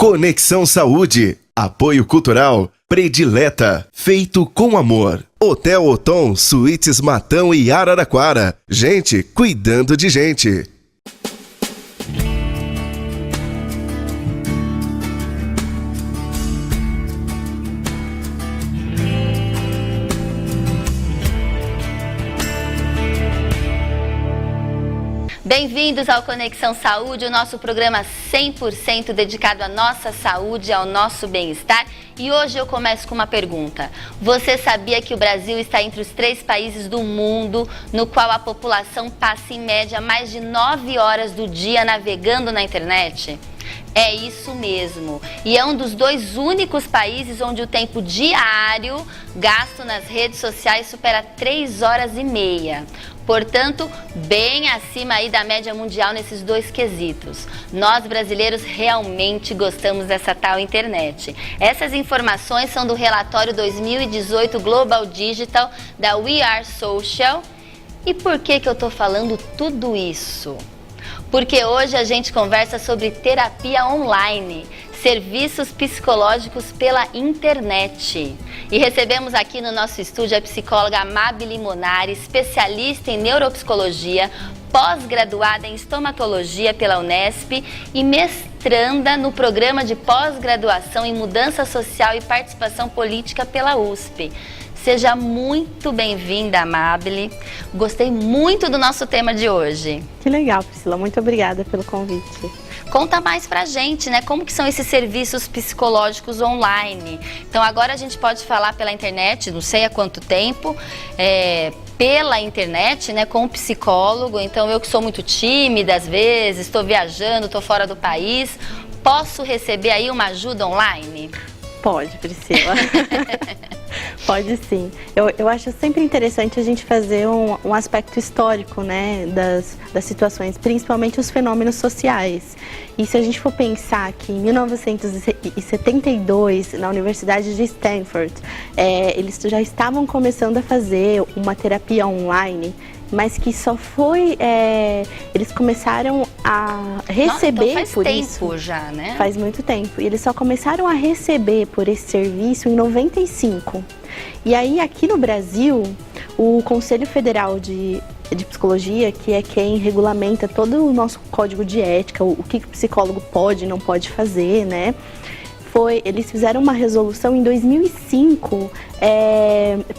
Conexão Saúde, apoio cultural, predileta, feito com amor. Hotel Otom, Suítes Matão e Araraquara. Gente cuidando de gente. Bem-vindos ao Conexão Saúde, o nosso programa 100% dedicado à nossa saúde, ao nosso bem-estar. E hoje eu começo com uma pergunta. Você sabia que o Brasil está entre os 3 países do mundo no qual a população passa em média mais de 9 horas do dia navegando na internet? É isso mesmo. E é um dos 2 únicos países onde o tempo diário gasto nas redes sociais supera 3 horas e meia. Portanto, bem acima aí da média mundial nesses 2 quesitos. Nós brasileiros realmente gostamos dessa tal internet. Essas informações são do relatório 2018 Global Digital da We Are Social. E por que eu estou falando tudo isso? Porque hoje a gente conversa sobre terapia online, serviços psicológicos pela internet. E recebemos aqui no nosso estúdio a psicóloga Amábile Limonari, especialista em neuropsicologia, pós-graduada em estomatologia pela Unesp e mestranda no programa de pós-graduação em mudança social e participação política pela USP. Seja muito bem-vinda, Amábile. Gostei muito do nosso tema de hoje. Que legal, Priscila. Muito obrigada pelo convite. Conta mais pra gente, né? Como que são esses serviços psicológicos online? Então, agora a gente pode falar pela internet, não sei há quanto tempo, pela internet, né? Com um psicólogo. Então, eu que sou muito tímida às vezes, estou viajando, estou fora do país, posso receber aí uma ajuda online? Pode, Priscila. Pode sim. Eu acho sempre interessante a gente fazer um aspecto histórico, né, das situações, principalmente os fenômenos sociais. E se a gente for pensar que em 1972, na Universidade de Stanford, eles já estavam começando a fazer uma terapia online, mas que só foi, eles começaram a receber. Nossa, então por faz isso. tempo já, né? Faz muito tempo. E eles só começaram a receber por esse serviço em 95. E aí, aqui no Brasil, o Conselho Federal de Psicologia, que é quem regulamenta todo o nosso código de ética, o que o psicólogo pode e não pode fazer, né? Eles fizeram uma resolução em 2005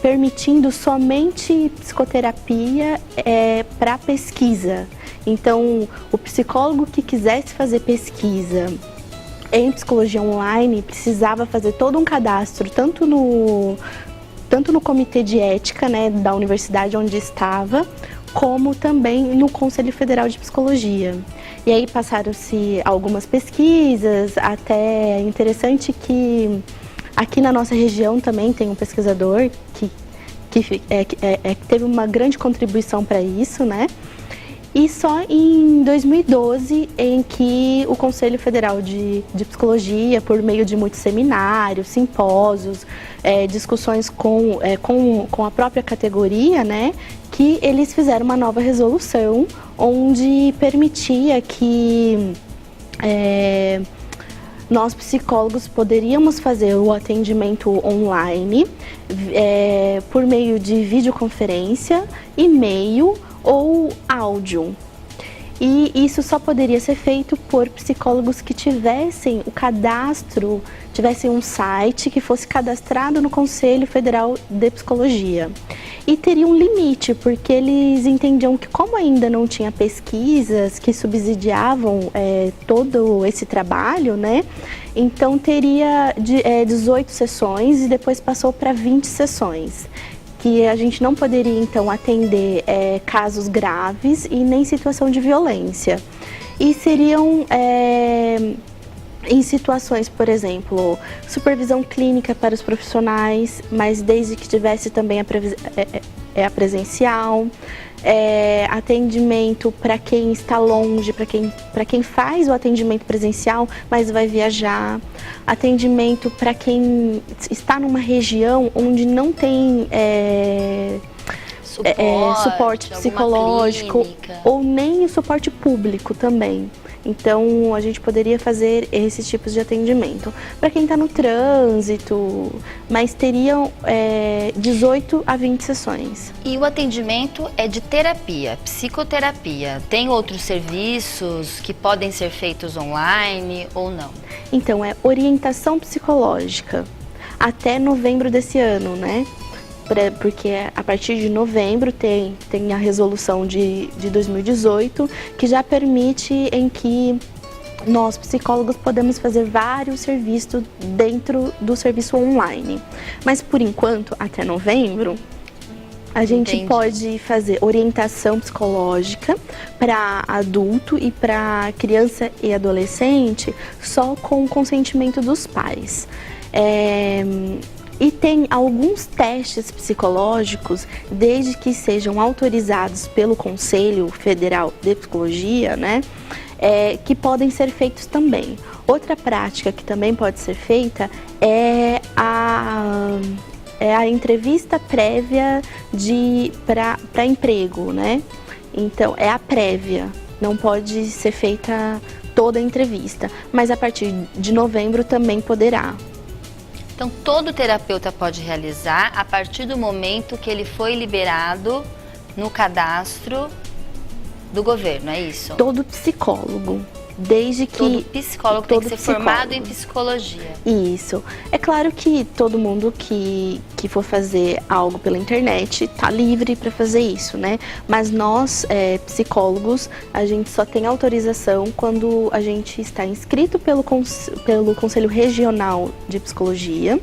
permitindo somente psicoterapia para pesquisa. Então, o psicólogo que quisesse fazer pesquisa em psicologia online precisava fazer todo um cadastro, tanto no comitê de ética, né, da universidade onde estava, como também no Conselho Federal de Psicologia. E aí passaram-se algumas pesquisas, até é interessante que aqui na nossa região também tem um pesquisador que teve uma grande contribuição para isso, né? E só em 2012 em que o Conselho Federal de Psicologia, por meio de muitos seminários, simpósios, discussões com a própria categoria, né, que eles fizeram uma nova resolução onde permitia que nós psicólogos poderíamos fazer o atendimento online por meio de videoconferência, e-mail ou áudio. E isso só poderia ser feito por psicólogos que tivessem o cadastro, tivessem um site que fosse cadastrado no Conselho Federal de Psicologia. E teria um limite, porque eles entendiam que como ainda não tinha pesquisas que subsidiavam todo esse trabalho, né? Então teria 18 sessões e depois passou para 20 sessões. Que a gente não poderia, então, atender casos graves e nem situação de violência. E seriam em situações, por exemplo, supervisão clínica para os profissionais, mas desde que tivesse também a presencial, atendimento para quem está longe, para quem faz o atendimento presencial, mas vai viajar, atendimento para quem está numa região onde não tem suporte psicológico ou nem o suporte público também. Então, a gente poderia fazer esses tipos de atendimento. Para quem está no trânsito, mas teriam 18 a 20 sessões. E o atendimento é de terapia, psicoterapia. Tem outros serviços que podem ser feitos online ou não? Então, é orientação psicológica até novembro desse ano, né? Porque a partir de novembro tem a resolução de 2018, que já permite em que nós, psicólogos, podemos fazer vários serviços dentro do serviço online. Mas, por enquanto, até novembro, a gente pode fazer orientação psicológica para adulto e para criança e adolescente só com o consentimento dos pais. E tem alguns testes psicológicos, desde que sejam autorizados pelo Conselho Federal de Psicologia, né, que podem ser feitos também. Outra prática que também pode ser feita é a entrevista prévia para emprego, né? Então, é a prévia, não pode ser feita toda a entrevista, mas a partir de novembro também poderá. Então, todo terapeuta pode realizar a partir do momento que ele foi liberado no cadastro do governo, é isso? Todo psicólogo. Desde que todo psicólogo tem que ser formado em psicologia. Isso. É claro que todo mundo que for fazer algo pela internet está livre para fazer isso, né? Mas nós, psicólogos, a gente só tem autorização quando a gente está inscrito pelo Conselho Regional de Psicologia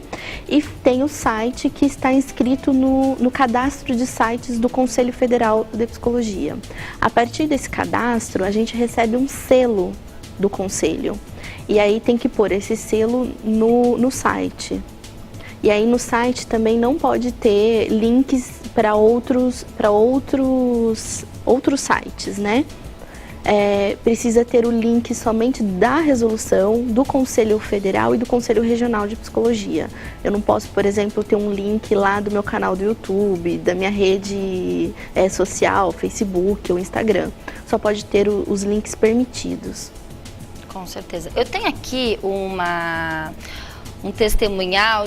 e tem o site que está inscrito no cadastro de sites do Conselho Federal de Psicologia. A partir desse cadastro, a gente recebe um selo do conselho. E aí tem que pôr esse selo no site. E aí no site também não pode ter links para outros sites, né? Precisa ter o link somente da resolução do Conselho Federal e do Conselho Regional de Psicologia. Eu não posso, por exemplo, ter um link lá do meu canal do YouTube, da minha rede social, Facebook ou Instagram. Só pode ter os links permitidos. Com certeza. Eu tenho aqui um testemunhal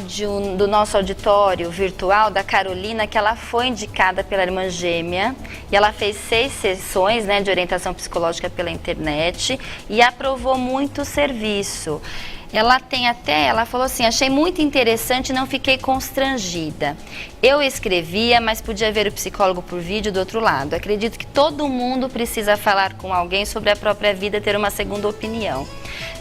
do nosso auditório virtual, da Carolina, que ela foi indicada pela irmã gêmea e ela fez 6 sessões, né, de orientação psicológica pela internet e aprovou muito o serviço. Ela falou assim, achei muito interessante e não fiquei constrangida. Eu escrevia, mas podia ver o psicólogo por vídeo do outro lado. Acredito que todo mundo precisa falar com alguém sobre a própria vida, ter uma segunda opinião.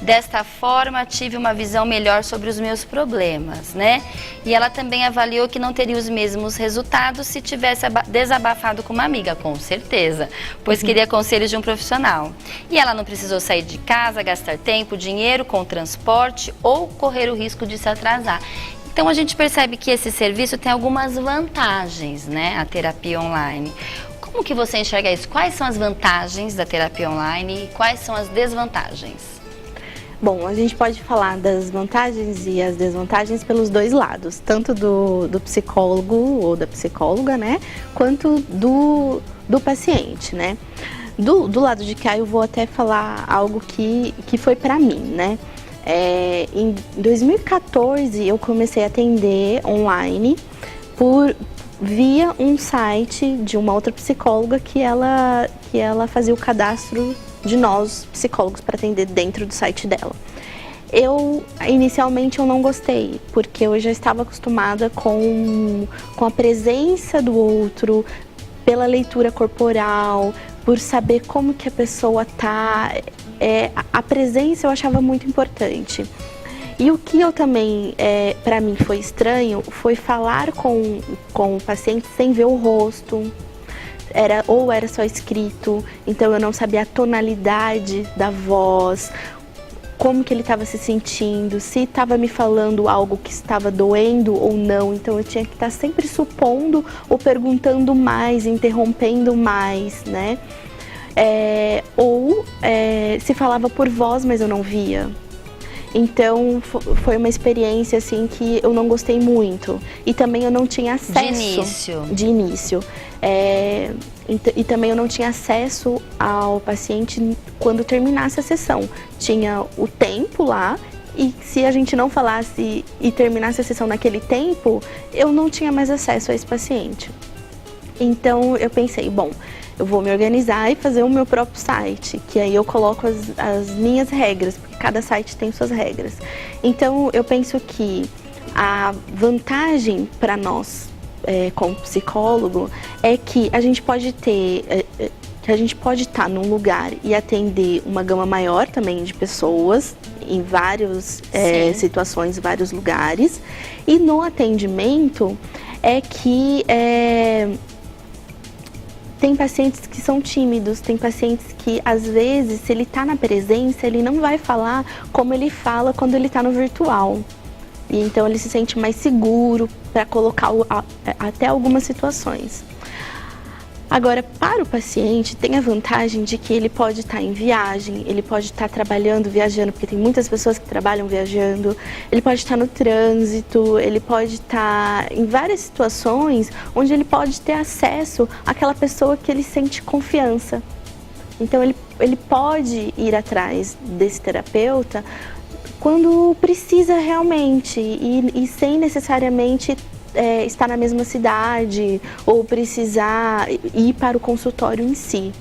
Desta forma, tive uma visão melhor sobre os meus problemas, né? E ela também avaliou que não teria os mesmos resultados se tivesse desabafado com uma amiga, com certeza, pois queria conselhos de um profissional. E ela não precisou sair de casa, gastar tempo, dinheiro com transporte ou correr o risco de se atrasar. Então, a gente percebe que esse serviço tem algumas vantagens, né? A terapia online. Como que você enxerga isso? Quais são as vantagens da terapia online e quais são as desvantagens? Bom, a gente pode falar das vantagens e as desvantagens pelos dois lados, tanto do psicólogo ou da psicóloga, né, quanto do paciente, né. Do lado de cá eu vou até falar algo que foi para mim, né. Em 2014 eu comecei a atender online via um site de uma outra psicóloga que ela fazia o cadastro de nós, psicólogos, para atender dentro do site dela. Inicialmente eu não gostei, porque eu já estava acostumada com a presença do outro, pela leitura corporal, por saber como que a pessoa tá. A presença eu achava muito importante. E o que eu também, para mim, foi estranho, foi falar com o paciente sem ver o rosto. Era só escrito, então eu não sabia a tonalidade da voz, como que ele estava se sentindo, se estava me falando algo que estava doendo ou não. Então eu tinha que estar sempre supondo ou perguntando mais, interrompendo mais, né? Se falava por voz, mas eu não via. Então foi uma experiência assim que eu não gostei muito. E também eu não tinha acesso. De início. E também eu não tinha acesso ao paciente quando terminasse a sessão. Tinha o tempo lá, e se a gente não falasse e terminasse a sessão naquele tempo, eu não tinha mais acesso a esse paciente. Então eu pensei, bom, eu vou me organizar e fazer o meu próprio site, que aí eu coloco as minhas regras, porque cada site tem suas regras. Então eu penso que a vantagem para nós, como psicólogo, é que a gente pode estar num lugar e atender uma gama maior também de pessoas, em várias situações, vários lugares. E no atendimento é que tem pacientes que são tímidos, tem pacientes que, às vezes, se ele está na presença, ele não vai falar como ele fala quando ele está no virtual. E então ele se sente mais seguro para colocar até algumas situações. Agora, para o paciente, tem a vantagem de que ele pode estar em viagem, ele pode estar trabalhando, viajando, porque tem muitas pessoas que trabalham viajando, ele pode estar no trânsito, ele pode estar em várias situações onde ele pode ter acesso àquela pessoa que ele sente confiança. Então, ele pode ir atrás desse terapeuta quando precisa realmente e sem necessariamente estar na mesma cidade ou precisar ir para o consultório em si,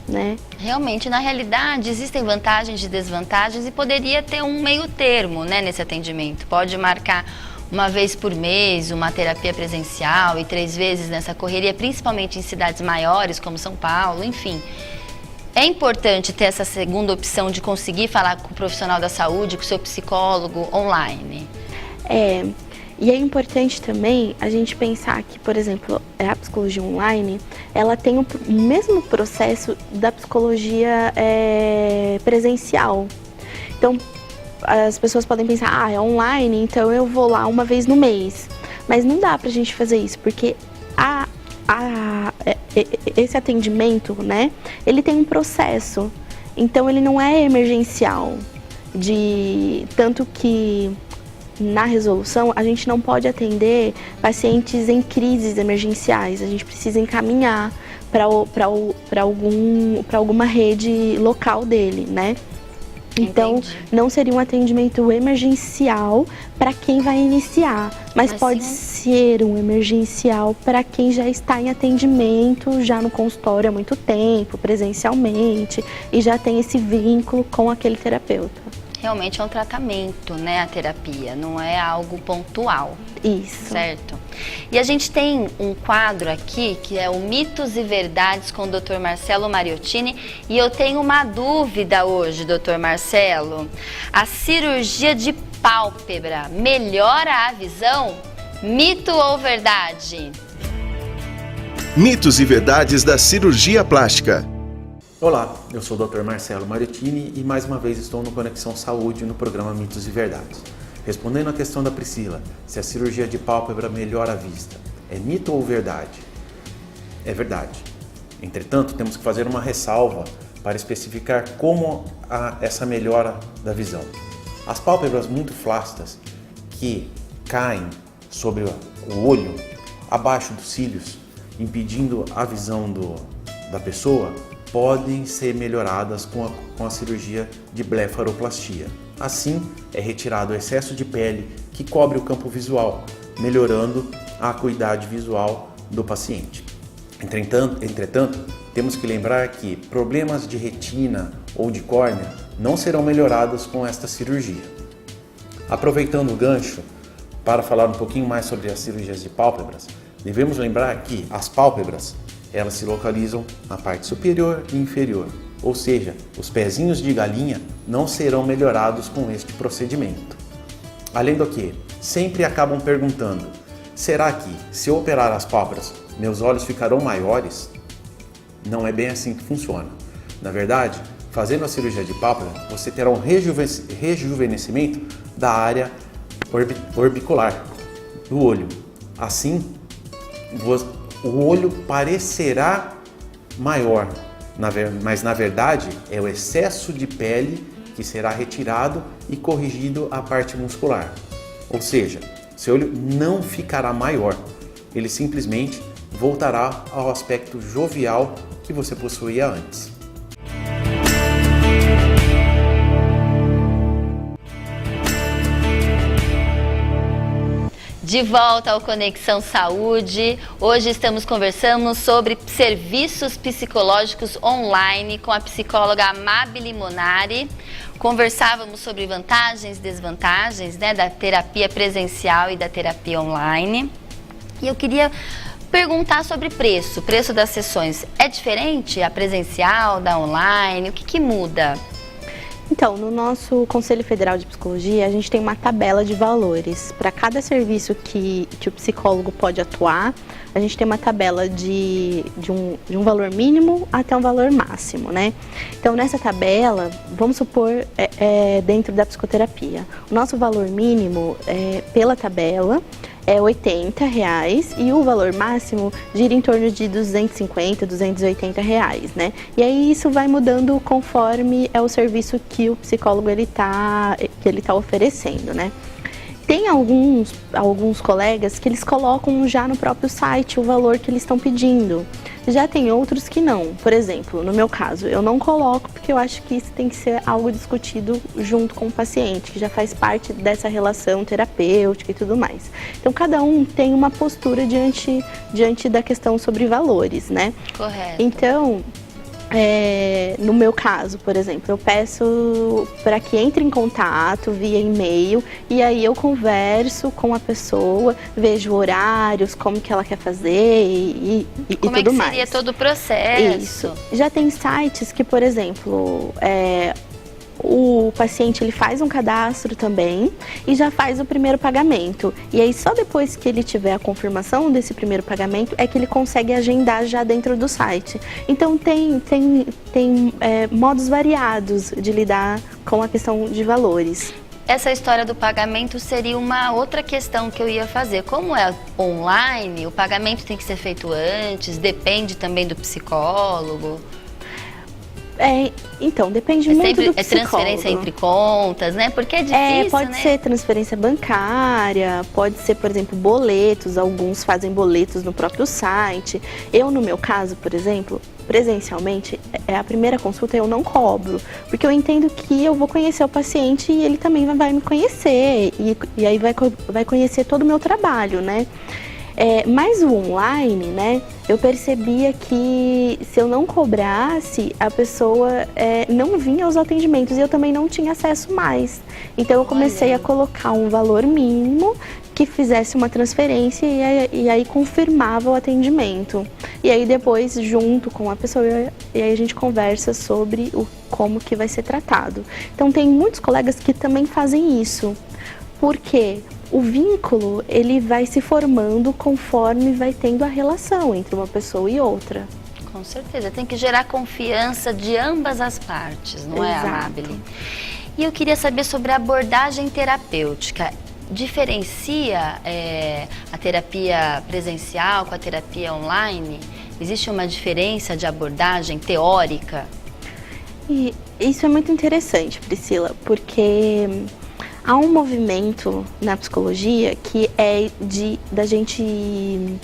né? Realmente, na realidade, existem vantagens e desvantagens e poderia ter um meio termo, né, nesse atendimento. Pode marcar uma vez por mês uma terapia presencial e 3 vezes nessa correria, principalmente em cidades maiores como São Paulo, enfim. É importante ter essa segunda opção de conseguir falar com o profissional da saúde, com o seu psicólogo online. E é importante também a gente pensar que, por exemplo, a psicologia online, ela tem o mesmo processo da psicologia presencial. Então, as pessoas podem pensar, é online, então eu vou lá uma vez no mês. Mas não dá pra gente fazer isso, porque esse atendimento, né, ele tem um processo. Então, ele não é emergencial. Tanto que na resolução, a gente não pode atender pacientes em crises emergenciais. A gente precisa encaminhar para alguma rede local dele, né? Então, Entendi. Não seria um atendimento emergencial para quem vai iniciar, mas pode ser um emergencial para quem já está em atendimento, já no consultório há muito tempo, presencialmente, e já tem esse vínculo com aquele terapeuta. Realmente é um tratamento, né, a terapia, não é algo pontual. Isso. Certo. E a gente tem um quadro aqui que é o Mitos e Verdades com o Dr. Marcelo Mariottini. E eu tenho uma dúvida hoje, Dr. Marcelo. A cirurgia de pálpebra melhora a visão? Mito ou verdade? Mitos e verdades da cirurgia plástica. Olá, eu sou o Dr. Marcelo Mariottini e mais uma vez estou no Conexão Saúde no programa Mitos e Verdades. Respondendo à questão da Priscila, se a cirurgia de pálpebra melhora a vista, é mito ou verdade? É verdade. Entretanto, temos que fazer uma ressalva para especificar como essa melhora da visão. As pálpebras muito flácidas que caem sobre o olho, abaixo dos cílios, impedindo a visão da pessoa, podem ser melhoradas com a cirurgia de blefaroplastia. Assim, é retirado o excesso de pele que cobre o campo visual, melhorando a acuidade visual do paciente. Entretanto, temos que lembrar que problemas de retina ou de córnea não serão melhorados com esta cirurgia. Aproveitando o gancho para falar um pouquinho mais sobre as cirurgias de pálpebras, devemos lembrar que as pálpebras elas se localizam na parte superior e inferior, ou seja, os pezinhos de galinha não serão melhorados com este procedimento. Além do que, sempre acabam perguntando, será que se eu operar as pálpebras, meus olhos ficarão maiores? Não é bem assim que funciona. Na verdade, fazendo a cirurgia de pálpebra, você terá um rejuvenescimento da área orbicular do olho. Assim, o olho parecerá maior, mas na verdade é o excesso de pele que será retirado e corrigido a parte muscular. Ou seja, seu olho não ficará maior, ele simplesmente voltará ao aspecto jovial que você possuía antes. De volta ao Conexão Saúde, hoje estamos conversando sobre serviços psicológicos online com a psicóloga Amabile Monari. Conversávamos sobre vantagens e desvantagens, né, da terapia presencial e da terapia online. E eu queria perguntar sobre preço das sessões. É diferente a presencial da online? O que muda? Então, no nosso Conselho Federal de Psicologia, a gente tem uma tabela de valores. Para cada serviço que o psicólogo pode atuar, a gente tem uma tabela de um valor mínimo até um valor máximo, né? Então, nessa tabela, vamos supor, dentro da psicoterapia, o nosso valor mínimo, pela tabela, é R$80 e o valor máximo gira em torno de R$250, R$280, né? E aí isso vai mudando conforme é o serviço que o psicólogo ele tá oferecendo, né? Tem alguns colegas que eles colocam já no próprio site o valor que eles estão pedindo. Já tem outros que não. Por exemplo, no meu caso, eu não coloco porque eu acho que isso tem que ser algo discutido junto com o paciente, que já faz parte dessa relação terapêutica e tudo mais. Então, cada um tem uma postura diante da questão sobre valores, né? Correto. Então, no meu caso, por exemplo, eu peço para que entre em contato via e-mail e aí eu converso com a pessoa, vejo horários, como que ela quer fazer e como tudo mais. Como seria todo o processo? Isso. Já tem sites que, por exemplo, o paciente ele faz um cadastro também e já faz o primeiro pagamento. E aí só depois que ele tiver a confirmação desse primeiro pagamento é que ele consegue agendar já dentro do site. Então tem modos variados de lidar com a questão de valores. Essa história do pagamento seria uma outra questão que eu ia fazer. Como é online, o pagamento tem que ser feito antes, depende também do psicólogo. Então, depende muito do psicólogo. É transferência entre contas, né? Porque é difícil, pode ser transferência bancária, pode ser, por exemplo, boletos. Alguns fazem boletos no próprio site. Eu, no meu caso, por exemplo, presencialmente, a primeira consulta eu não cobro. Porque eu entendo que eu vou conhecer o paciente e ele também vai me conhecer. E aí vai conhecer todo o meu trabalho, né? Mas o online, né, eu percebia que se eu não cobrasse, a pessoa não vinha aos atendimentos e eu também não tinha acesso mais. Então eu comecei a colocar um valor mínimo que fizesse uma transferência e aí confirmava o atendimento. E aí depois, junto com a pessoa, e aí a gente conversa sobre como que vai ser tratado. Então tem muitos colegas que também fazem isso. Por quê? O vínculo, ele vai se formando conforme vai tendo a relação entre uma pessoa e outra. Com certeza, tem que gerar confiança de ambas as partes, não é, Amabile? E eu queria saber sobre a abordagem terapêutica. Diferencia a terapia presencial com a terapia online? Existe uma diferença de abordagem teórica? E isso é muito interessante, Priscila, porque há um movimento na psicologia que é da gente...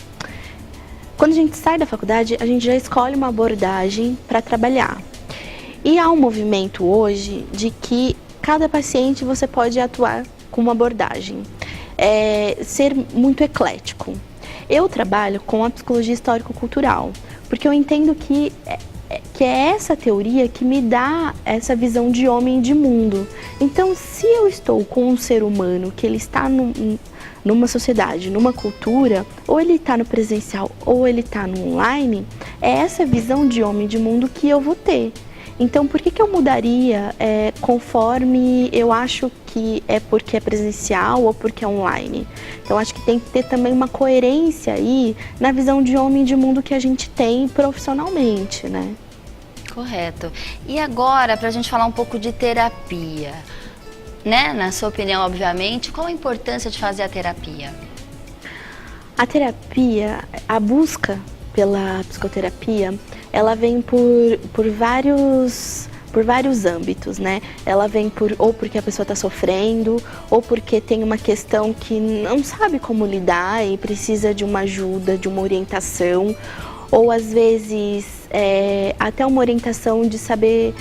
Quando a gente sai da faculdade, a gente já escolhe uma abordagem para trabalhar. E há um movimento hoje de que cada paciente você pode atuar com uma abordagem. Ser muito eclético. Eu trabalho com a psicologia histórico-cultural, porque eu entendo que é essa teoria que me dá essa visão de homem e de mundo. Então, se eu estou com um ser humano que ele está numa sociedade, numa cultura, ou ele está no presencial ou ele está no online, é essa visão de homem e de mundo que eu vou ter. Então, por que eu mudaria conforme eu acho que é porque é presencial ou porque é online? Então, acho que tem que ter também uma coerência aí na visão de homem e de mundo que a gente tem profissionalmente, né? Correto. E agora, para a gente falar um pouco de terapia, né? Na sua opinião, obviamente, qual a importância de fazer a terapia? A terapia, a busca pela psicoterapia, ela vem por vários por vários âmbitos, né? Ela vem ou porque a pessoa está sofrendo, ou porque tem uma questão que não sabe como lidar e precisa de uma ajuda, de uma orientação, ou às vezes até uma orientação de saber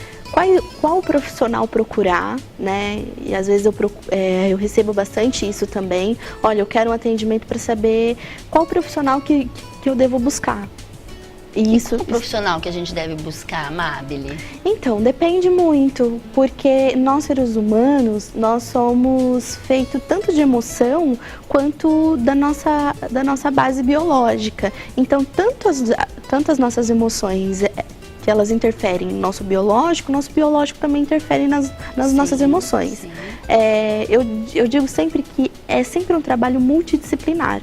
qual profissional procurar, né? E às vezes eu recebo bastante isso também. Olha, eu quero um atendimento para saber qual profissional que eu devo buscar. E qual o profissional que a gente deve buscar, Amabile? Então, depende muito, porque nós seres humanos, nós somos feitos tanto de emoção quanto da nossa base biológica. Então, tanto as nossas emoções que elas interferem no nosso biológico também interfere nas nossas emoções. Sim. Eu digo sempre que é sempre um trabalho multidisciplinar.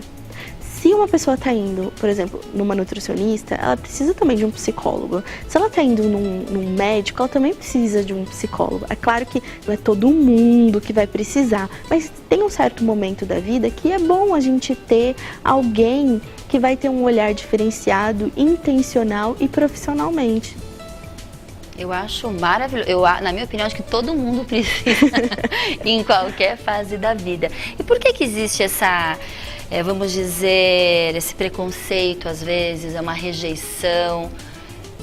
Se uma pessoa está indo, por exemplo, numa nutricionista, ela precisa também de um psicólogo. Se ela está indo num médico, ela também precisa de um psicólogo. É claro que não é todo mundo que vai precisar, mas tem um certo momento da vida que é bom a gente ter alguém que vai ter um olhar diferenciado, intencional e profissionalmente. Eu acho maravilhoso. Na minha opinião, acho que todo mundo precisa em qualquer fase da vida. E por que existe essa... vamos dizer, esse preconceito, às vezes, é uma rejeição.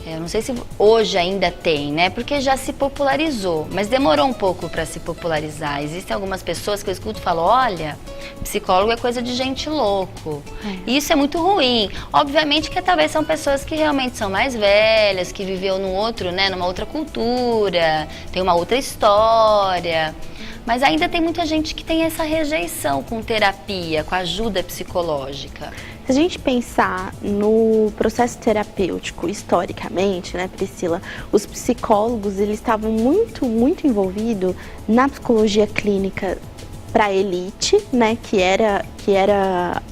Eu não sei se hoje ainda tem, né? Porque já se popularizou, mas demorou um pouco para se popularizar. Existem algumas pessoas que eu escuto e falo, olha, psicólogo é coisa de gente louco. E isso é muito ruim. Obviamente que talvez são pessoas que realmente são mais velhas, que viveu numa outra cultura, tem uma outra história. Mas ainda tem muita gente que tem essa rejeição com terapia, com ajuda psicológica. Se a gente pensar no processo terapêutico historicamente, né, Priscila, os psicólogos eles estavam muito envolvidos na psicologia clínica para a elite, né, que era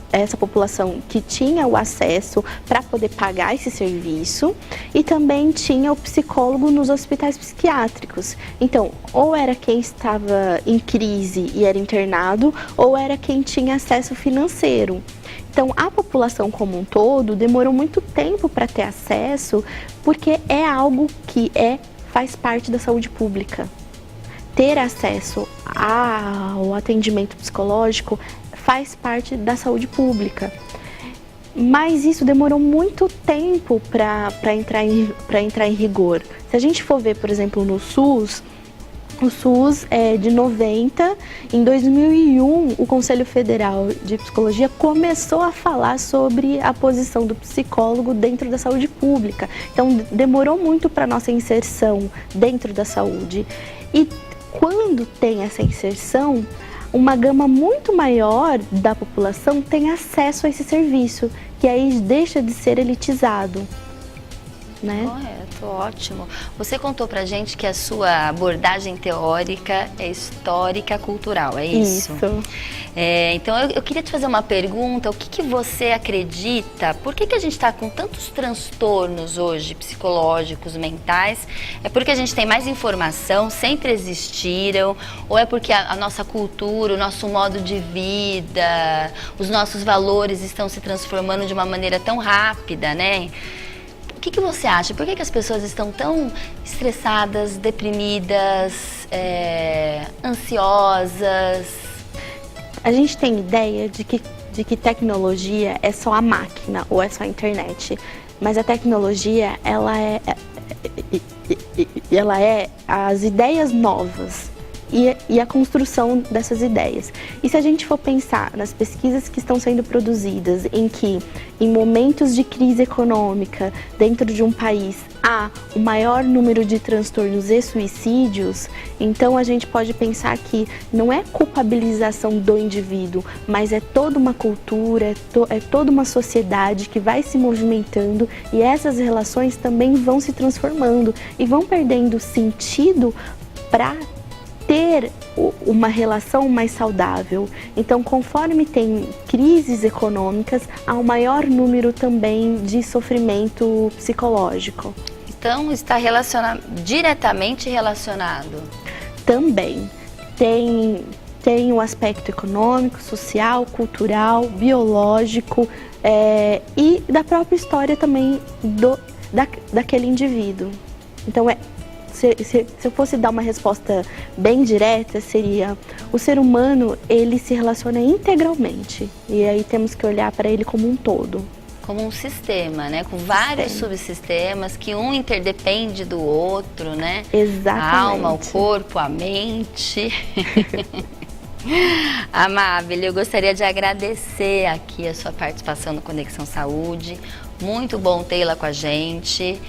essa população que tinha o acesso para poder pagar esse serviço, e também tinha o psicólogo nos hospitais psiquiátricos. Então, ou era quem estava em crise e era internado, ou era quem tinha acesso financeiro. Então, a população como um todo demorou muito tempo para ter acesso, porque é algo que faz parte da saúde pública. Ter acesso ao atendimento psicológico faz parte da saúde pública. Mas isso demorou muito tempo para entrar em rigor. Se a gente for ver, por exemplo, no SUS, o SUS é de 90, em 2001 o Conselho Federal de Psicologia começou a falar sobre a posição do psicólogo dentro da saúde pública. Então demorou muito para a nossa inserção dentro da saúde. E quando tem essa inserção, uma gama muito maior da população tem acesso a esse serviço, que aí deixa de ser elitizado, né? Correto, ótimo. Você contou pra gente que a sua abordagem teórica é histórica cultural, é isso? Isso. Então eu queria te fazer uma pergunta, o que você acredita, por que a gente está com tantos transtornos hoje psicológicos, mentais? É porque a gente tem mais informação, sempre existiram, ou é porque a nossa cultura, o nosso modo de vida, os nossos valores estão se transformando de uma maneira tão rápida, né? O que você acha? Por que as pessoas estão tão estressadas, deprimidas, ansiosas? A gente tem ideia de que tecnologia é só a máquina ou é só a internet, mas a tecnologia ela é as ideias novas e a construção dessas ideias. E se a gente for pensar nas pesquisas que estão sendo produzidas, em que em momentos de crise econômica dentro de um país há o maior número de transtornos e suicídios, então a gente pode pensar que não é culpabilização do indivíduo, mas é toda uma cultura, é toda uma sociedade que vai se movimentando, e essas relações também vão se transformando e vão perdendo sentido para ter uma relação mais saudável. Então, conforme tem crises econômicas, há um maior número também de sofrimento psicológico. Então, está diretamente relacionado? Também. Tem o aspecto econômico, social, cultural, biológico e da própria história também daquele indivíduo. Então, se eu fosse dar uma resposta bem direta, seria: o ser humano, ele se relaciona integralmente. E aí temos que olhar para ele como um todo. Como um sistema, né? Com vários subsistemas, que um interdepende do outro, né? Exatamente. A alma, o corpo, a mente. Amábile, eu gostaria de agradecer aqui a sua participação no Conexão Saúde. Muito bom tê-la com a gente,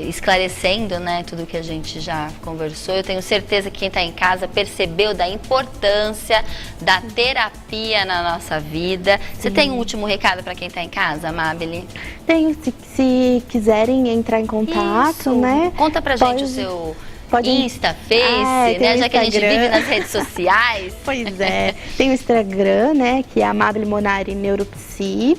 esclarecendo, né, tudo que a gente já conversou. Eu tenho certeza que quem está em casa percebeu da importância da terapia na nossa vida. Você tem um último recado para quem está em casa, Amábile? Tenho, se quiserem entrar em contato, né? Conta pra gente o seu Insta, Face, né? Já que a gente vive nas redes sociais. Pois é. Tem o Instagram, né? Que é Amábile Monari Neuropsi.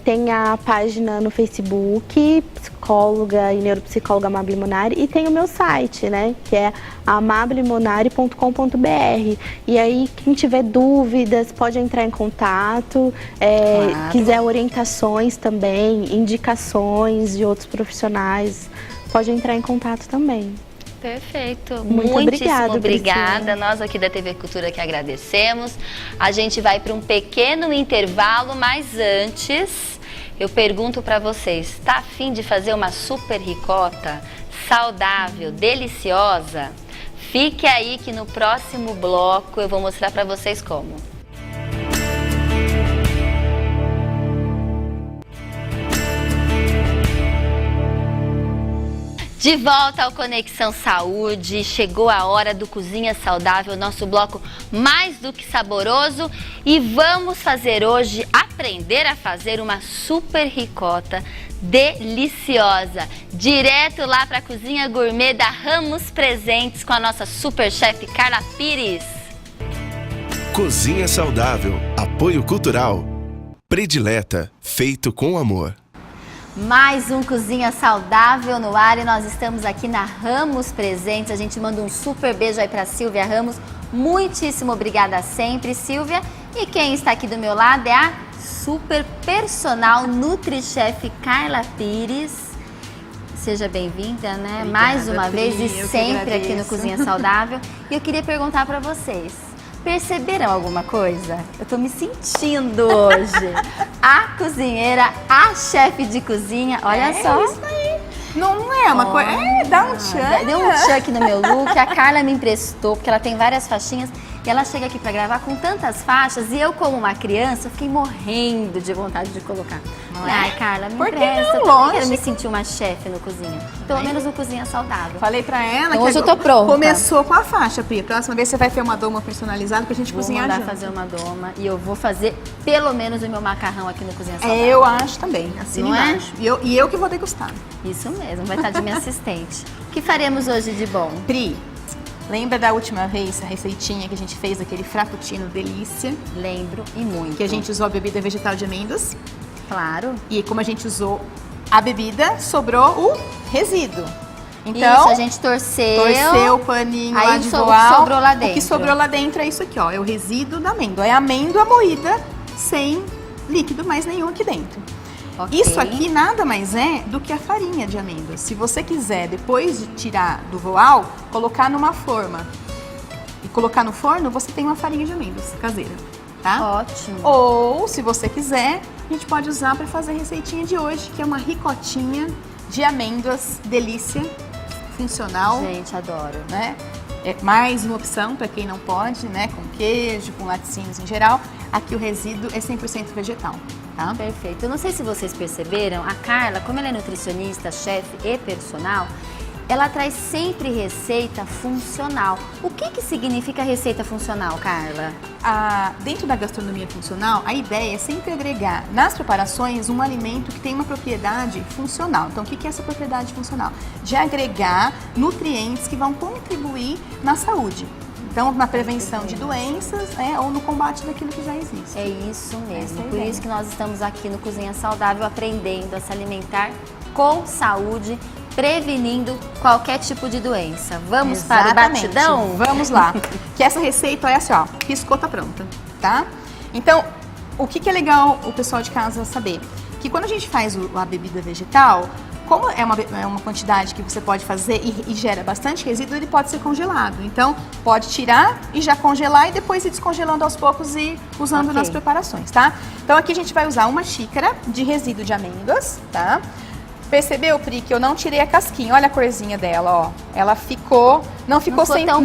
Tem a página no Facebook, psicóloga e neuropsicóloga Amábile Monari, e tem o meu site, né, que é amabilimonari.com.br. E aí, quem tiver dúvidas, pode entrar em contato, Claro. quiser orientações também, indicações de outros profissionais, pode entrar em contato também. Perfeito. Muito Muitíssimo obrigada. obrigada. Nós aqui da TV Cultura que agradecemos. A gente vai para um pequeno intervalo, mas antes eu pergunto para vocês, tá a fim de fazer uma super ricota saudável, deliciosa? Fique aí que no próximo bloco eu vou mostrar para vocês como. De volta ao Conexão Saúde, chegou a hora do Cozinha Saudável, nosso bloco mais do que saboroso, e vamos fazer hoje, aprender a fazer uma super ricota deliciosa, direto lá para a Cozinha Gourmet da Ramos Presentes com a nossa super chefe Carla Pires. Cozinha Saudável, apoio cultural, predileta, feito com amor. Mais um Cozinha Saudável no ar e nós estamos aqui na Ramos Presentes. A gente manda um super beijo aí para Silvia Ramos. Muitíssimo obrigada sempre, Silvia. E quem está aqui do meu lado é a super personal NutriChef Carla Pires. Seja bem-vinda, né? Obrigada, mais uma Pri, vez e sempre aqui no Cozinha Saudável. E eu queria perguntar para vocês. Perceberam alguma coisa? Eu tô me sentindo hoje a cozinheira, a chefe de cozinha. Olha só. Isso aí. Não é uma coisa. Dá um tchan. Deu um tchan aqui no meu look. A Carla me emprestou, porque ela tem várias faixinhas. E ela chega aqui pra gravar com tantas faixas. E eu, como uma criança, fiquei morrendo de vontade de colocar. Não é? Ai, Carla, me Por que empresta. não? Eu também quero Lógico. me sentir uma chefe no cozinha. Pelo menos no Cozinha Saudável. Falei pra ela Então que hoje eu tô pronta. Começou com a faixa, Pri. Próxima vez você vai ter uma doma personalizada pra gente Vou cozinhar mandar junto. fazer uma doma. E eu vou fazer pelo menos o meu macarrão aqui no Cozinha Saudável. Eu acho também. Assine Não é? embaixo. E eu que vou degustar. Isso mesmo, vai estar de minha assistente. O que faremos hoje de bom? Pri, lembra da última vez a receitinha que a gente fez daquele frappuccino delícia? Lembro e muito. Que a gente usou a bebida vegetal de amêndoas. Claro. E como a gente usou a bebida, sobrou o resíduo. Então, Então, a gente torceu o paninho aí lá de o que voal. sobrou lá O que dentro. sobrou lá dentro é isso aqui, ó. É o resíduo da amêndoa. É a amêndoa moída sem líquido mais nenhum aqui dentro. Ok. Isso aqui nada mais é do que a farinha de amêndoas. Se você quiser, depois de tirar do voal, colocar numa forma e colocar no forno, você tem uma farinha de amêndoas caseira, tá? Ótimo. Ou, se você quiser, a gente pode usar para fazer a receitinha de hoje, que é uma ricotinha de amêndoas, delícia, funcional, Gente, adoro. né? É mais uma opção para quem não pode, né? Com queijo, com laticínios em geral. Aqui o resíduo é 100% vegetal, tá? Perfeito. Eu não sei se vocês perceberam, a Carla, como ela é nutricionista, chefe e personal, ela traz sempre receita funcional. O que significa receita funcional, Carla? Dentro da gastronomia funcional, a ideia é sempre agregar nas preparações um alimento que tem uma propriedade funcional. Então, o que é essa propriedade funcional? De agregar nutrientes que vão contribuir na saúde. Então, na prevenção de doenças, né, ou no combate daquilo que já existe. É isso mesmo. Essa é a Por ideia. isso que nós estamos aqui no Cozinha Saudável aprendendo a se alimentar com saúde, prevenindo qualquer tipo de doença. Vamos para o Exatamente. batidão? Vamos lá. Que essa receita é assim, ó, piscou, tá pronta, tá? Então, o que é legal o pessoal de casa saber? Que quando a gente faz a bebida vegetal, Como é uma quantidade que você pode fazer e gera bastante resíduo, ele pode ser congelado. Então, pode tirar e já congelar e depois ir descongelando aos poucos e usando nas preparações, tá? Então, aqui a gente vai usar 1 xícara de resíduo de amêndoas, tá? Percebeu, Pri, que eu não tirei a casquinha? Olha a corzinha dela, ó. Ela não ficou tão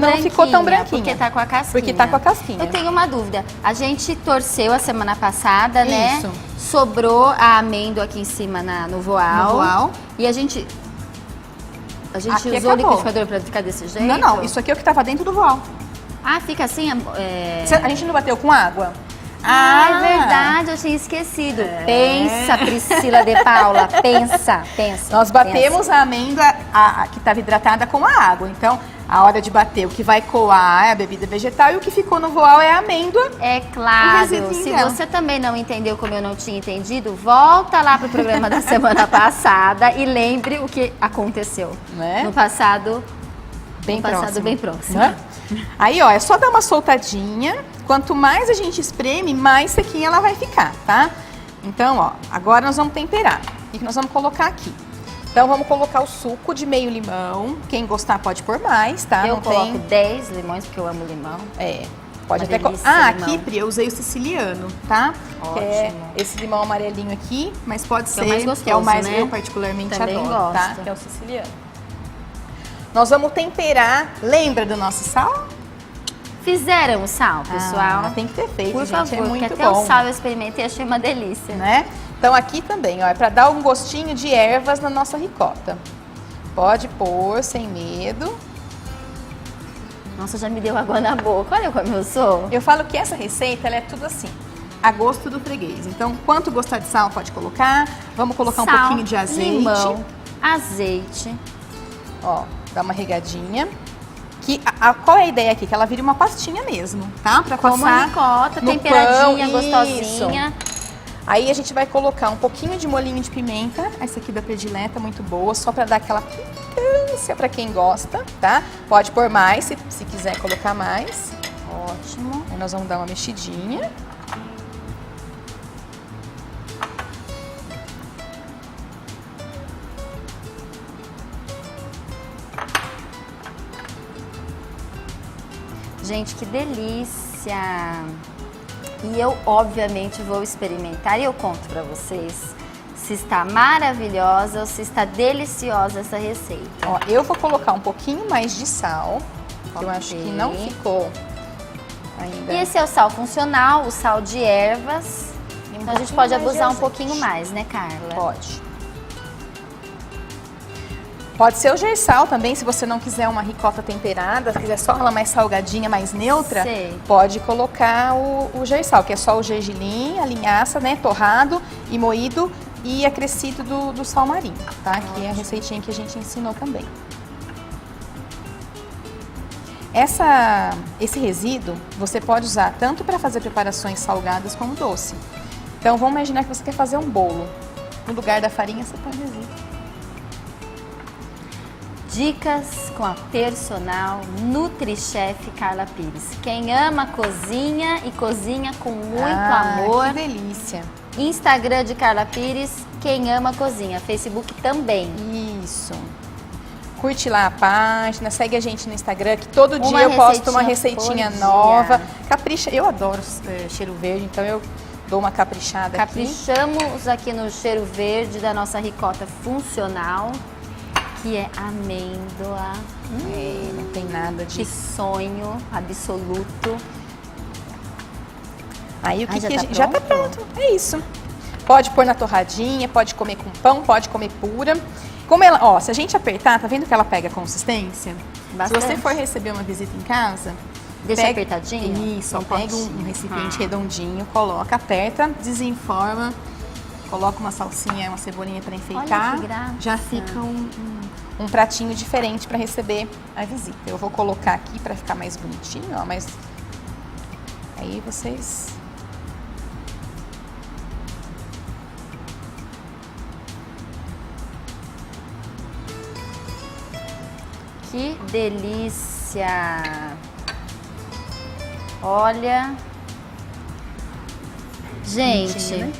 branquinha. Porque tá com a casquinha. Porque tá com a casquinha. Eu tenho uma dúvida. A gente torceu a semana passada, né? Isso. Sobrou a amêndoa aqui em cima no voal. No voal. E a gente Aqui usou o acabou. liquidificador pra ficar desse jeito? Não. Isso aqui é o que tava dentro do voal. Ah, fica assim? A gente não bateu com água? Ah, é verdade, eu tinha esquecido. Pensa, Priscila de Paula, pensa. Nós batemos a amêndoa que estava hidratada com a água. Então, a hora de bater, o que vai coar é a bebida vegetal e o que ficou no voal é a amêndoa. É claro. Se dela. você também não entendeu como eu não tinha entendido, volta lá pro programa da semana passada e lembre o que aconteceu. Né? No passado bem próximo. próximo. Né? Aí, ó, é só dar uma soltadinha. Quanto mais a gente espreme, mais sequinha ela vai ficar, tá? Então, ó, agora nós vamos temperar. O que nós vamos colocar aqui? Então, vamos colocar o suco de meio limão. Quem gostar pode pôr mais, tá? Eu não coloco tem... 10 limões, porque eu amo limão. Pode Uma até delícia, limão. aqui, Pri, eu usei o siciliano, tá? Ótimo. Que é esse limão amarelinho aqui, mas pode ser é o mais gostoso, que é o mais né? eu particularmente Também adoro, tá? gosto. Que é o siciliano. Nós vamos temperar. Lembra do nosso sal? Fizeram o sal, pessoal? Tem que ter feito, Por gente, favor, é muito porque até bom. o sal eu experimentei e achei uma delícia. Né? Então aqui também, ó, é para dar um gostinho de ervas na nossa ricota. Pode pôr sem medo. Nossa, já me deu água na boca. Olha como eu sou. Eu falo que essa receita, ela é tudo assim, a gosto do freguês. Então, quanto gostar de sal, pode colocar. Vamos colocar Sal, um pouquinho de azeite. limão, azeite. Ó, dá uma regadinha. Que qual é a ideia aqui? Que ela vire uma pastinha mesmo, tá? Pra Como a passar ricota, no temperadinha, pão, gostosinha. Aí a gente vai colocar um pouquinho de molhinho de pimenta, essa aqui da predileta, muito boa, só pra dar aquela picância pra quem gosta, tá? Pode pôr mais, se quiser colocar mais. Ótimo. Aí nós vamos dar uma mexidinha. Gente, que delícia! E eu, obviamente, vou experimentar e eu conto pra vocês se está maravilhosa ou se está deliciosa essa receita. Ó, eu vou colocar um pouquinho mais de sal, que eu acho que não ficou ainda. E esse é o sal funcional, o sal de ervas. Então a gente pode abusar um pouquinho mais. mais, né, Carla? Pode. Pode ser o gersal também, se você não quiser uma ricota temperada, se quiser só ela mais salgadinha, mais neutra, Sei. pode colocar o gersal, que é só o gergelim, a linhaça, né, torrado e moído e acrescido do sal marinho, tá? Que é a receitinha que a gente ensinou também. Esse resíduo você pode usar tanto para fazer preparações salgadas como doce. Então vamos imaginar que você quer fazer um bolo. No lugar da farinha você põe resíduo. Dicas com a personal NutriChef Carla Pires. Quem ama cozinha e cozinha com muito amor. Que delícia. Instagram de Carla Pires, quem ama cozinha. Facebook também. Isso. Curte lá a página, segue a gente no Instagram, que todo Uma dia eu posto uma receitinha receitinha por nova. dia. Capricha, eu adoro cheiro verde, então eu dou uma caprichada Caprichamos aqui no cheiro verde da nossa ricota funcional, que é amêndoa. Não tem nada Que disso. sonho absoluto. Aí o que, já que tá a gente... Já tá pronto, é isso. Pode pôr na torradinha, pode comer com pão, pode comer pura. Como ela, ó, se a gente apertar, tá vendo que ela pega consistência? Bastante. Se você for receber uma visita em casa, Deixa pega, apertadinho? Isso, Um pega potinho. um recipiente redondinho, coloca, aperta, desenforma, coloca uma salsinha, uma cebolinha para enfeitar. Olha que graça. Já fica um pratinho diferente para receber a visita. Eu vou colocar aqui para ficar mais bonitinho, ó, mas aí vocês... Que delícia! Olha, gente, Bonitinho, né?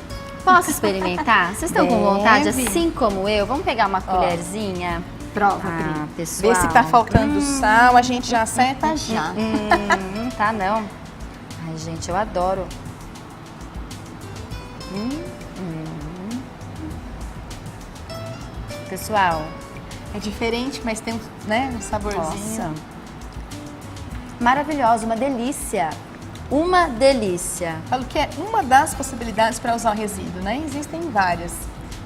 Posso experimentar? Vocês estão com Deve. vontade, assim como eu? Vamos pegar uma colherzinha? Prova, Ah, pessoal. Vê se tá faltando sal, a gente já acerta já. Não tá não. Ai, gente, eu adoro. Pessoal, É diferente, mas tem um saborzinho. nossa. Maravilhosa, uma delícia. Uma delícia. Falo que é uma das possibilidades para usar o resíduo, né? Existem várias.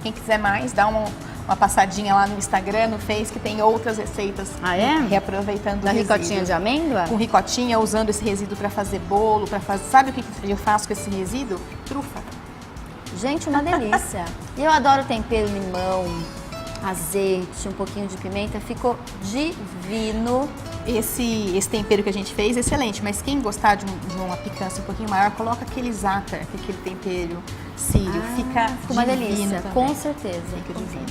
Quem quiser mais, dá uma passadinha lá no Instagram, no Face, que tem outras receitas. Ah, é? Reaproveitando Da o resíduo. ricotinha de amêndoa? Com ricotinha, usando esse resíduo para fazer bolo, para fazer... Sabe o que eu faço com esse resíduo? Trufa. Gente, uma delícia. E eu adoro tempero, limão, azeite, um pouquinho de pimenta. Ficou divino. Esse tempero que a gente fez, excelente. Mas quem gostar de uma picância um pouquinho maior, coloca aquele za'atar, que é aquele tempero sírio. Fica uma divino delícia, também. com certeza. Fica divino.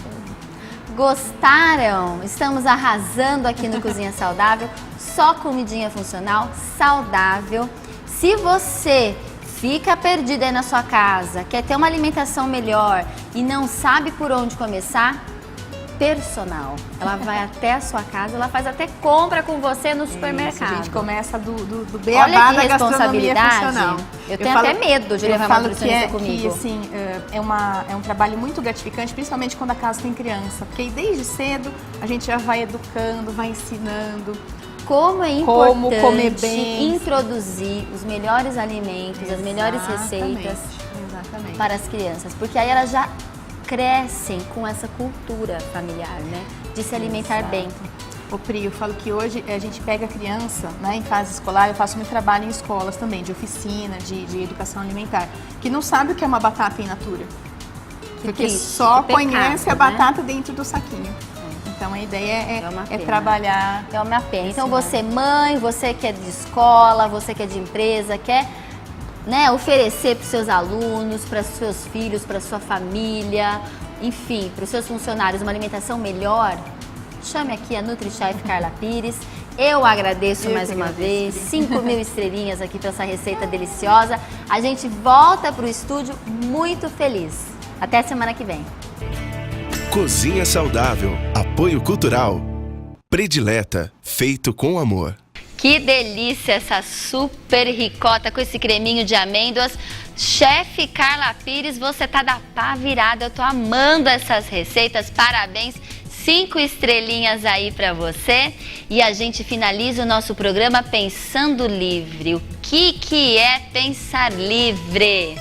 Gostaram? Estamos arrasando aqui no Cozinha Saudável. Só comidinha funcional, saudável. Se você fica perdido aí na sua casa, quer ter uma alimentação melhor e não sabe por onde começar, personal. Ela vai até a sua casa, ela faz até compra com você no supermercado. A gente começa do Olha beabá que da gastronomia responsabilidade. funcional. Eu tenho até medo de levar uma falo nutricionista que comigo. assim, é um trabalho muito gratificante, principalmente quando a casa tem criança. Porque aí desde cedo a gente já vai educando, vai ensinando. Como é Como importante comer bem. introduzir os melhores alimentos, as melhores receitas Exatamente. para as crianças, porque aí elas já crescem com essa cultura familiar, né? De se alimentar Exato. bem. Ô Pri, eu falo que hoje a gente pega a criança, né, em fase escolar, eu faço muito trabalho em escolas também, de oficina, de educação alimentar, que não sabe o que é uma batata in natura. Porque triste, só que pecado, conhece a né? batata dentro do saquinho. Então a ideia É uma é pena. trabalhar. É uma pena. Então Ensinar. você mãe, você que é de escola, você que é de empresa, quer, né, oferecer para os seus alunos, para os seus filhos, para a sua família, enfim, para os seus funcionários uma alimentação melhor, chame aqui a NutriChef Carla Pires. Eu agradeço Eu mais que uma agradeço, vez, 5.000 estrelinhas aqui para essa receita deliciosa. A gente volta para o estúdio muito feliz. Até a semana que vem. Cozinha Saudável. Apoio Cultural. Predileta. Feito com amor. Que delícia essa super ricota com esse creminho de amêndoas. Chefe Carla Pires, você tá da pá virada. Eu tô amando essas receitas. Parabéns. 5 estrelinhas aí pra você. E a gente finaliza o nosso programa Pensando Livre. O que é pensar livre?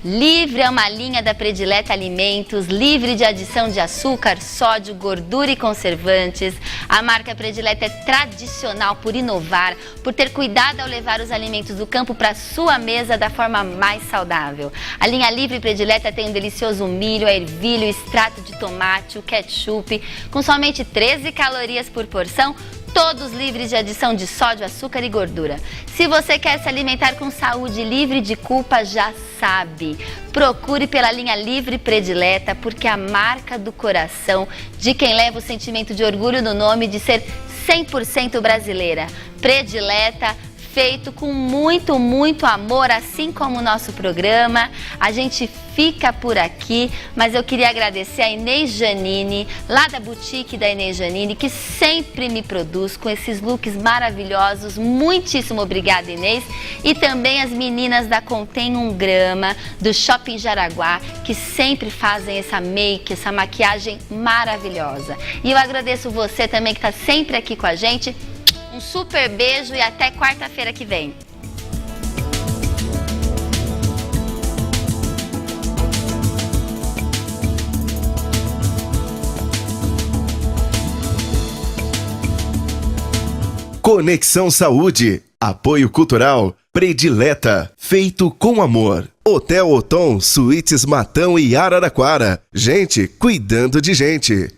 Livre é uma linha da Predileta Alimentos, livre de adição de açúcar, sódio, gordura e conservantes. A marca Predileta é tradicional por inovar, por ter cuidado ao levar os alimentos do campo para sua mesa da forma mais saudável. A linha Livre Predileta tem um delicioso milho, a ervilha, o extrato de tomate, o ketchup, com somente 13 calorias por porção, todos livres de adição de sódio, açúcar e gordura. Se você quer se alimentar com saúde livre de culpa, já sabe. Procure pela linha Livre Predileta, porque é a marca do coração de quem leva o sentimento de orgulho no nome de ser 100% brasileira. Predileta, feito com muito, muito amor, assim como o nosso programa. A gente fica por aqui, mas eu queria agradecer a Inês Janine, lá da boutique da Inês Janine, que sempre me produz com esses looks maravilhosos. Muitíssimo obrigada, Inês. E também as meninas da Contém 1 Grama, do Shopping Jaraguá, que sempre fazem essa make, essa maquiagem maravilhosa. E eu agradeço você também que está sempre aqui com a gente. Um super beijo e até quarta-feira que vem. Conexão Saúde. Apoio Cultural. Predileta. Feito com amor. Hotel Otom, Suítes Matão e Araraquara. Gente cuidando de gente.